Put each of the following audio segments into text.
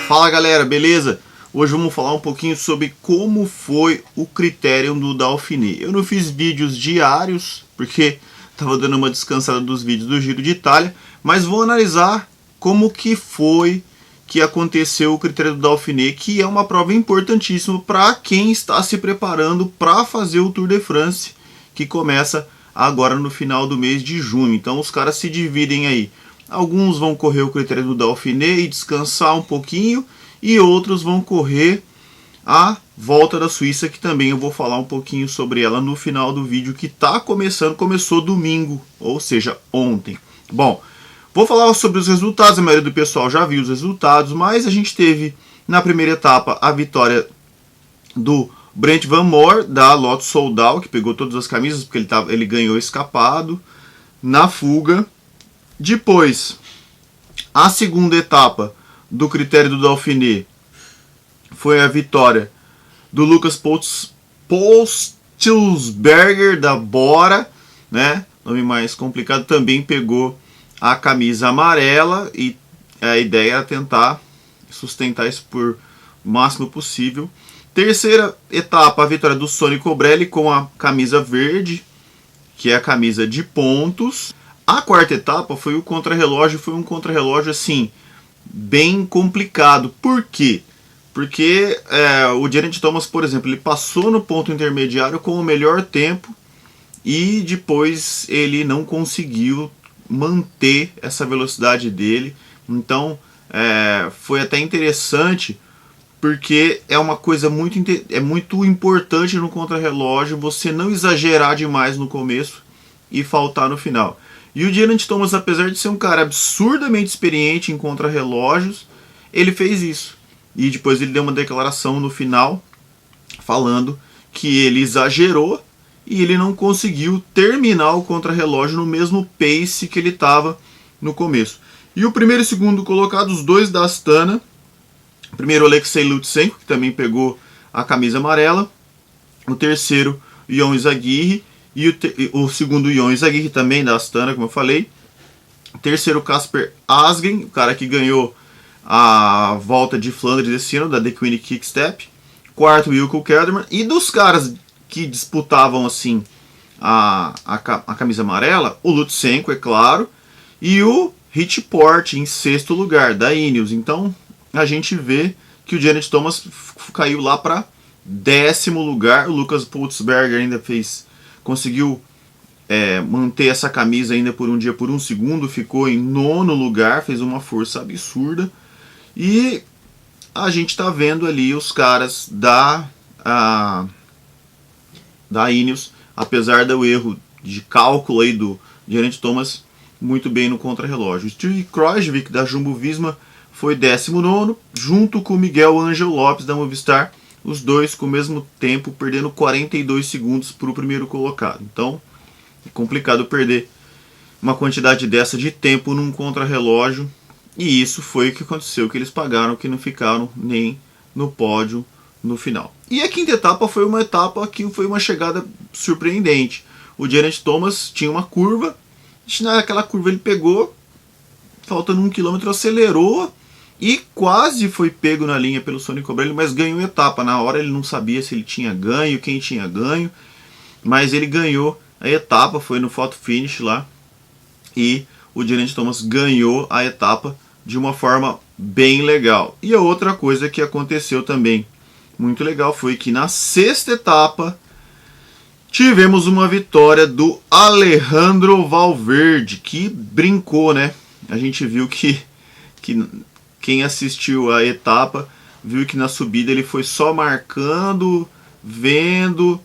Fala galera, beleza? Hoje vamos falar um pouquinho sobre como foi o critério do Dauphiné. Eu não fiz vídeos diários, porque estava dando uma descansada dos vídeos do Giro de Itália, mas vou analisar como que foi que aconteceu o critério do Dauphiné, que é uma prova importantíssima para quem está se preparando para fazer o Tour de France, que começa agora no final do mês de junho. Então os caras se dividem aí. Alguns vão correr o critério do Dauphiné e descansar um pouquinho, e outros vão correr a Volta da Suíça, que também eu vou falar um pouquinho sobre ela no final do vídeo, que está começando, começou domingo, ou seja, ontem. Bom, vou falar sobre os resultados, a maioria do pessoal já viu os resultados, mas a gente teve na primeira etapa a vitória do Brent Van Moer, da Lotto Soudal, que pegou todas as camisas, porque ele ganhou escapado na fuga. Depois, a segunda etapa do critério do Dauphiné foi a vitória do Lucas Postelsberger, da Bora, né? Nome mais complicado, também pegou a camisa amarela, e a ideia era tentar sustentar isso por o máximo possível. Terceira etapa, a vitória do Sonny Colbrelli com a camisa verde, que é a camisa de pontos. A quarta etapa foi o contrarrelógio, foi um contrarrelógio assim, bem complicado. Por quê? Porque o Geraint Thomas, por exemplo, ele passou no ponto intermediário com o melhor tempo e depois ele não conseguiu manter essa velocidade dele. Então foi até interessante, porque é uma coisa muito importante no contrarrelógio você não exagerar demais no começo e faltar no final. E o Geraint Thomas, apesar de ser um cara absurdamente experiente em contrarrelógios, ele fez isso. E depois ele deu uma declaração no final falando que ele exagerou e ele não conseguiu terminar o contrarrelógio no mesmo pace que ele estava no começo. E o primeiro e segundo colocado, os dois da Astana. Primeiro, o Alexei Lutsenko, que também pegou a camisa amarela. O terceiro, Yon Izagirre. E o segundo, Yon Izagirre, também da Astana, como eu falei. O terceiro, Kasper Asgreen, o cara que ganhou a Volta de Flandres esse ano, da The Queen Quick-Step. Quarto, Wilco Kelderman. E dos caras que disputavam assim a camisa amarela, o Lutsenko, é claro. E o Richie Porte, em sexto lugar, da Ineos. Então a gente vê que o Geraint Thomas caiu lá para 10º lugar. O Lucas Postelsberger ainda conseguiu manter essa camisa ainda por um dia, por um segundo, ficou em 9º lugar, fez uma força absurda. E a gente está vendo ali os caras da Ineos, apesar do erro de cálculo aí do Geraint Thomas, muito bem no contrarrelógio. O Steve Kruijswijk, da Jumbo-Visma, foi 19º, junto com o Miguel Ángel Lopes, da Movistar, os dois com o mesmo tempo, perdendo 42 segundos para o primeiro colocado. Então, é complicado perder uma quantidade dessa de tempo num contrarrelógio, e isso foi o que aconteceu, que eles pagaram, que não ficaram nem no pódio no final. E a quinta etapa foi uma etapa que foi uma chegada surpreendente. O Geraint Thomas tinha uma curva, naquela curva ele pegou, faltando 1 km, acelerou e quase foi pego na linha pelo Sonny Colbrelli, mas ganhou a etapa. Na hora ele não sabia se ele tinha ganho, quem tinha ganho, mas ele ganhou a etapa, foi no photo finish lá, e o Geraint Thomas ganhou a etapa de uma forma bem legal. E a outra coisa que aconteceu também muito legal foi que na sexta etapa tivemos uma vitória do Alejandro Valverde, que brincou, né? A gente viu que quem assistiu a etapa viu que na subida ele foi só marcando, vendo,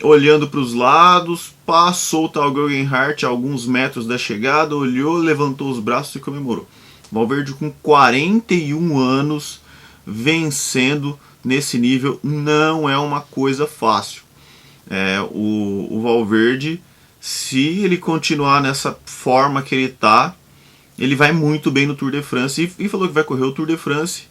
olhando para os lados, passou o tal Geoghegan a alguns metros da chegada, olhou, levantou os braços e comemorou. Valverde com 41 anos, vencendo nesse nível, não é uma coisa fácil. O Valverde, se ele continuar nessa forma que ele está, ele vai muito bem no Tour de France, e falou que vai correr o Tour de France,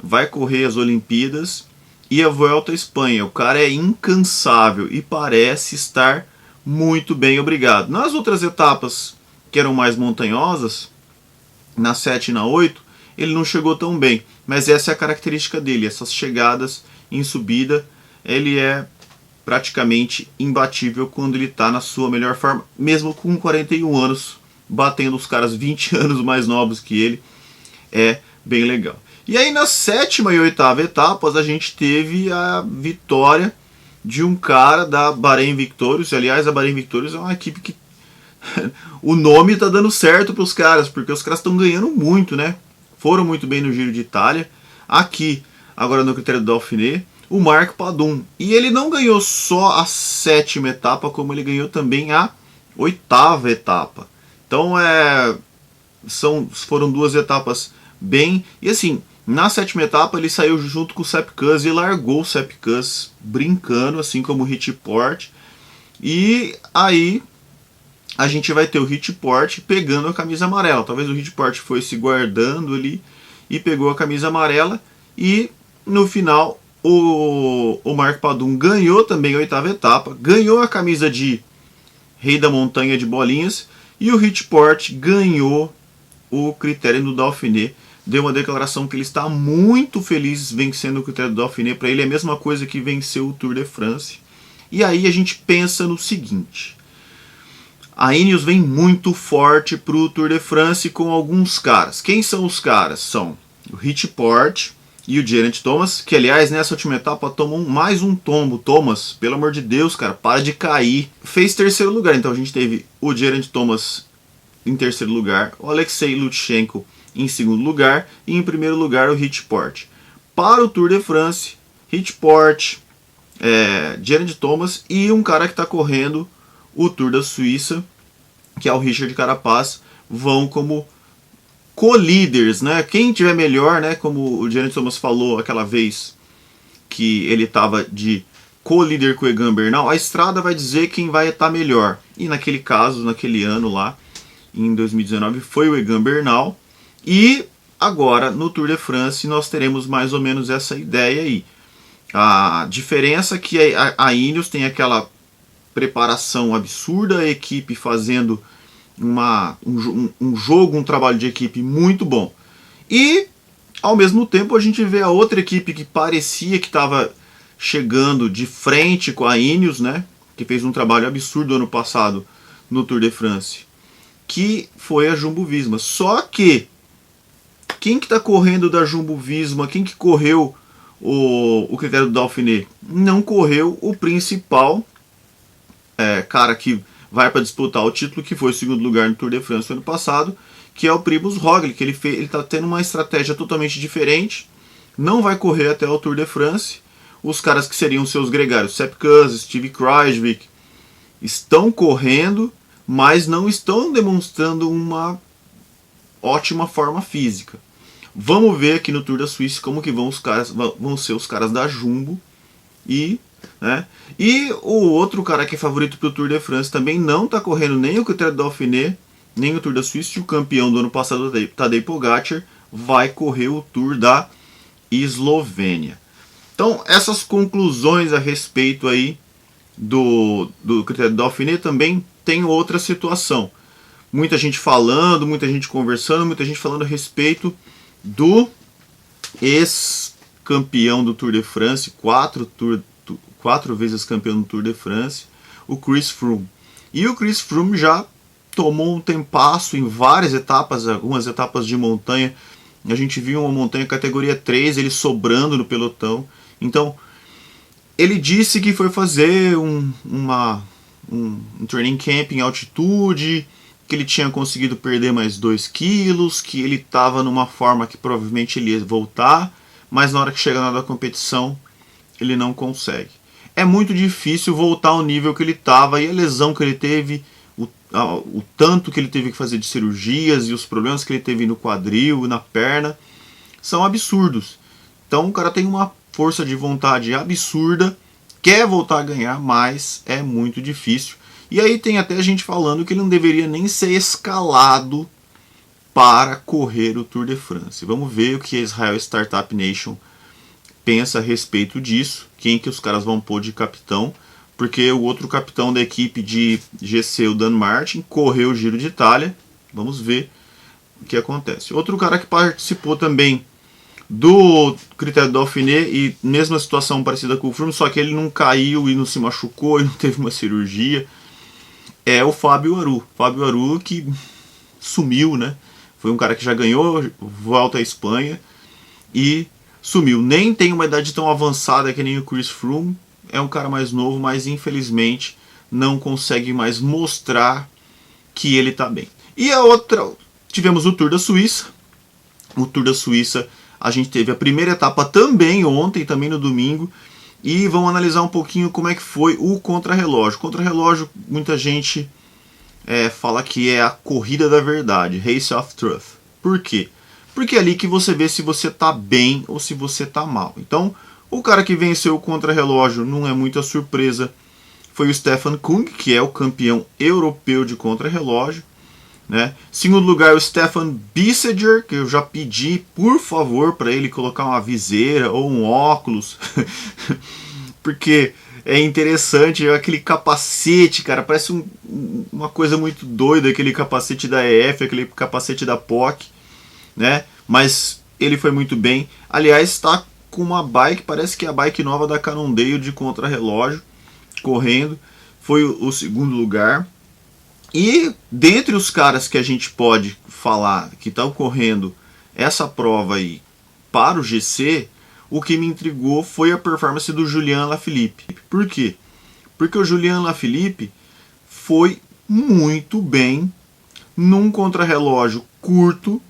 vai correr as Olimpíadas e a Volta à Espanha. O cara é incansável e parece estar muito bem, obrigado. Nas outras etapas que eram mais montanhosas, na 7 e na 8, ele não chegou tão bem. Mas essa é a característica dele, essas chegadas em subida, ele é praticamente imbatível quando ele está na sua melhor forma, mesmo com 41 anos, batendo os caras 20 anos mais novos que ele, é bem legal. E aí na 7ª e 8ª etapas a gente teve a vitória de um cara da Bahrein Victorious. Aliás, a Bahrein Victorious é uma equipe que o nome tá dando certo para os caras, porque os caras estão ganhando muito, né? Foram muito bem no Giro de Itália. Aqui, agora no critério do Dauphiné, o Marc Padun. E ele não ganhou só a 7ª etapa, como ele ganhou também a 8ª etapa. Então foram 2 etapas bem... E assim, na 7ª etapa ele saiu junto com o Sepp Kuss e largou o Sepp Kuss brincando, assim como o Richie Porte. E aí a gente vai ter o Richie Porte pegando a camisa amarela. Talvez o Richie Porte foi se guardando ali e pegou a camisa amarela. E no final o Marc Padun ganhou também a 8ª etapa, ganhou a camisa de Rei da Montanha de Bolinhas, e o Richie Porte ganhou o critério do Dauphiné. Deu uma declaração que ele está muito feliz vencendo o critério do Dauphiné. Para ele é a mesma coisa que venceu o Tour de France. E aí a gente pensa no seguinte: a Ineos vem muito forte para o Tour de France com alguns caras. Quem são os caras? São o Richie Porte e o Geraint Thomas, que aliás nessa última etapa tomou mais um tombo. Thomas, pelo amor de Deus, cara, para de cair. Fez 3º lugar, então a gente teve o Geraint Thomas em 3º lugar, o Alexei Lutsenko em 2º lugar e em 1º lugar o Richie Porte. Para o Tour de France, Richie Porte, Geraint Thomas e um cara que está correndo o Tour da Suíça, que é o Richard Carapaz, vão como co-líderes, né? Quem tiver melhor, né? Como o Geraint Thomas falou aquela vez que ele estava de co-líder com o Egan Bernal, a estrada vai dizer quem vai estar melhor. E naquele caso, naquele ano lá, em 2019, foi o Egan Bernal. E agora, no Tour de France, nós teremos mais ou menos essa ideia aí. A diferença é que a Ineos tem aquela preparação absurda, a equipe fazendo um jogo, um trabalho de equipe muito bom. E, ao mesmo tempo, a gente vê a outra equipe que parecia que estava chegando de frente com a Ineos, né? Que fez um trabalho absurdo ano passado no Tour de France, que foi a Jumbo-Visma. Só que quem que está correndo da Jumbo-Visma, quem que correu o critério do Dauphiné? Não correu o principal cara que vai para disputar o título, que foi o 2º lugar no Tour de France no ano passado, que é o Primož Roglič, que ele está tendo uma estratégia totalmente diferente, não vai correr até o Tour de France. Os caras que seriam seus gregários, Sepp Kuss, Steve Kruijswijk, estão correndo, mas não estão demonstrando uma ótima forma física. Vamos ver aqui no Tour da Suíça como que vão ser os caras da Jumbo. E o outro cara que é favorito para o Tour de France também não está correndo nem o critério do Dauphiné, nem o Tour da Suíça. E o campeão do ano passado, Tadej Pogačar, vai correr o Tour da Eslovênia. Então, essas conclusões a respeito aí do critério do Dauphiné. Também tem outra situação. Muita gente falando, muita gente conversando, muita gente falando a respeito do ex-campeão do Tour de France, 4 vezes campeão do Tour de France, o Chris Froome. E o Chris Froome já tomou um tempasso em várias etapas, algumas etapas de montanha. A gente viu uma montanha categoria 3, ele sobrando no pelotão. Então, ele disse que foi fazer um training camp em altitude, que ele tinha conseguido perder mais 2 quilos, que ele estava numa forma que provavelmente ele ia voltar, mas na hora que chega na hora da competição, ele não consegue. É muito difícil voltar ao nível que ele estava, e a lesão que ele teve, o tanto que ele teve que fazer de cirurgias e os problemas que ele teve no quadril e na perna, são absurdos. Então o cara tem uma força de vontade absurda, quer voltar a ganhar, mas é muito difícil. E aí tem até gente falando que ele não deveria nem ser escalado para correr o Tour de France. Vamos ver o que a Israel Startup Nation pensa a respeito disso, quem que os caras vão pôr de capitão, porque o outro capitão da equipe de GC, o Dan Martin, correu o Giro de Itália. Vamos ver que acontece. Outro cara que participou também do critério do Dauphiné e mesma situação parecida com o Froome, só que ele não caiu e não se machucou e não teve uma cirurgia, é o Fábio Aru. Fábio Aru que sumiu, né? Foi um cara que já ganhou Volta à Espanha e sumiu. Nem tem uma idade tão avançada que nem o Chris Froome, é um cara mais novo, mas infelizmente não consegue mais mostrar que ele está bem. E a outra, tivemos o Tour da Suíça. O Tour da Suíça, a gente teve a primeira etapa também ontem, também no domingo, e vamos analisar um pouquinho como é que foi o contrarrelógio. Contrarrelógio, muita gente fala que é a corrida da verdade, Race of Truth. Por quê? Porque é ali que você vê se você está bem ou se você está mal. Então, o cara que venceu o contrarrelógio não é muita surpresa, foi o Stefan Kung, que é o campeão europeu de contrarrelógio. Né? Segundo lugar, o Stefan Bissegger, que eu já pedi, por favor, para ele colocar uma viseira ou um óculos, porque é interessante, aquele capacete, cara, parece uma coisa muito doida, aquele capacete da EF, aquele capacete da POC, né? Mas ele foi muito bem. Aliás, está com uma bike, parece que é a bike nova da Cannondale de contrarrelógio, correndo, foi o segundo lugar. E dentre os caras que a gente pode falar que estão correndo essa prova aí para o GC, o que me intrigou foi a performance do Julian Alaphilippe. Por quê? Porque o Julian Alaphilippe foi muito bem num contrarrelógio curto,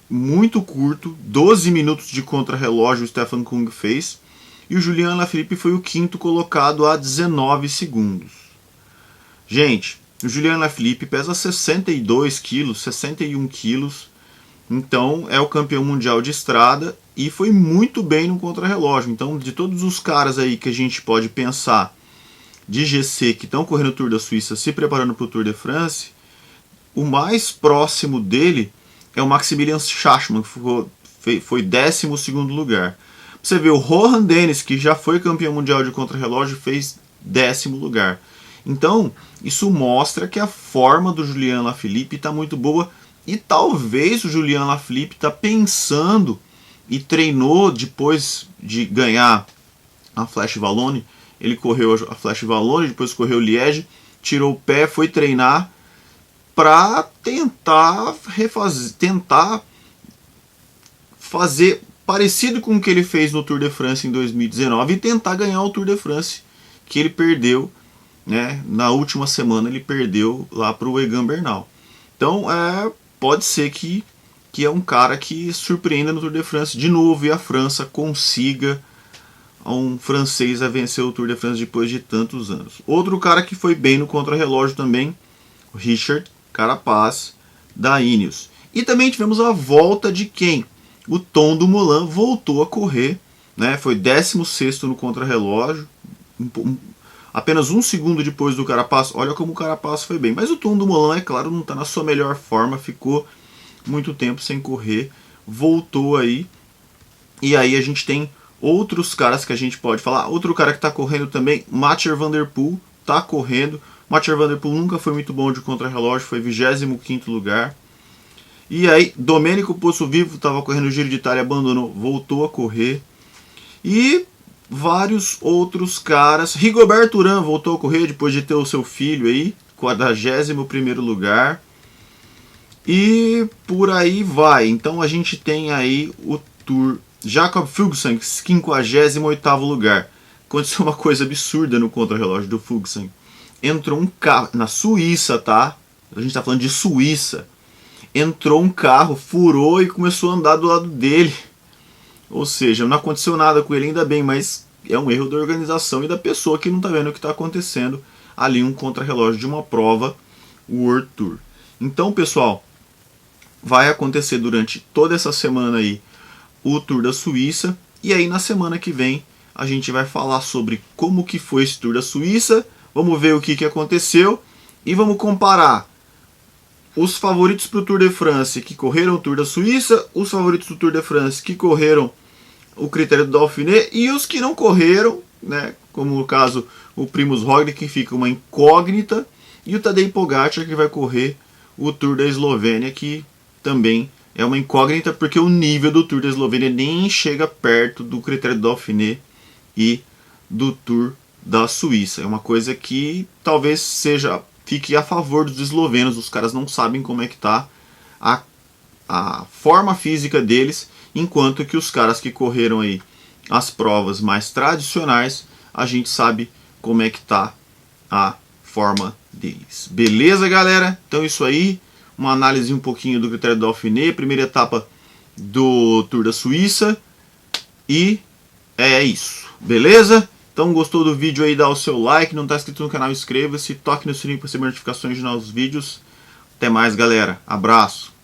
muito curto, 12 minutos de contrarrelógio o Stefan Kung fez, e o Julian Alaphilippe foi o quinto colocado a 19 segundos. Gente, o Julian Alaphilippe pesa 62 quilos, 61 quilos, então é o campeão mundial de estrada e foi muito bem no contrarrelógio. Então, de todos os caras aí que a gente pode pensar de GC que estão correndo o Tour da Suíça se preparando para o Tour de France, o mais próximo dele é o Maximilian Schachmann, que foi 12º lugar. Você vê o Rohan Dennis, que já foi campeão mundial de contrarrelógio, fez 10º lugar. Então, isso mostra que a forma do Julian Alaphilippe está muito boa e talvez o Julian Alaphilippe está pensando e treinou depois de ganhar a Flash Wallonne. Ele correu a Flash Wallonne, depois correu o Liège, tirou o pé, foi treinar para tentar fazer parecido com o que ele fez no Tour de France em 2019 e tentar ganhar o Tour de France que ele perdeu. Né? Na última semana ele perdeu lá para o Egan Bernal. Então pode ser que é um cara que surpreenda no Tour de France de novo e a França consiga um francês a vencer o Tour de France depois de tantos anos. Outro cara que foi bem no contrarrelógio também, o Richard Carapaz da Ineos. E também tivemos a volta de quem? O Tom Dumoulin voltou a correr, né? Foi 16º no contrarrelógio, apenas 1 segundo depois do Carapaz. Olha como o Carapaz foi bem. Mas o Tom Dumoulin, é claro, não está na sua melhor forma. Ficou muito tempo sem correr. Voltou aí. E aí a gente tem outros caras que a gente pode falar. Outro cara que está correndo também, Mathieu Van Der Poel, está correndo. Mathieu Van Der Poel nunca foi muito bom de contrarrelógio. Foi 25º lugar. E aí Domenico Pozzovivo estava correndo o Giro de Itália, abandonou. Voltou a correr. E vários outros caras. Rigoberto Urán voltou a correr depois de ter o seu filho aí, 41º lugar. E por aí vai. Então a gente tem aí o Tour. Jakob Fuglsang, 58º lugar. Aconteceu uma coisa absurda no contrarrelógio do Fuglsang. Entrou um carro, na Suíça, tá? A gente tá falando de Suíça. Entrou um carro, furou e começou a andar do lado dele. Ou seja, não aconteceu nada com ele, ainda bem, mas é um erro da organização e da pessoa que não está vendo o que está acontecendo ali, um contrarrelógio de uma prova World Tour. Então, pessoal, vai acontecer durante toda essa semana aí o Tour da Suíça, e aí na semana que vem a gente vai falar sobre como que foi esse Tour da Suíça, vamos ver o que aconteceu e vamos comparar os favoritos para o Tour de France que correram o Tour da Suíça, os favoritos do Tour de France que correram o critério do Dauphiné e os que não correram, né, como no caso o Primož Roglič, que fica uma incógnita, e o Tadej Pogačar, que vai correr o Tour da Eslovênia, que também é uma incógnita, porque o nível do Tour da Eslovênia nem chega perto do critério do Dauphiné e do Tour da Suíça. É uma coisa que talvez fique a favor dos eslovenos. Os caras não sabem como é que está a forma física deles, enquanto que os caras que correram aí as provas mais tradicionais, a gente sabe como é que está a forma deles. Beleza, galera? Então isso aí, uma análise um pouquinho do critério do Dauphiné, primeira etapa do Tour da Suíça, e é isso, beleza? Então gostou do vídeo aí, dá o seu like, não está inscrito no canal, inscreva-se, toque no sininho para receber notificações de novos vídeos. Até mais, galera, abraço!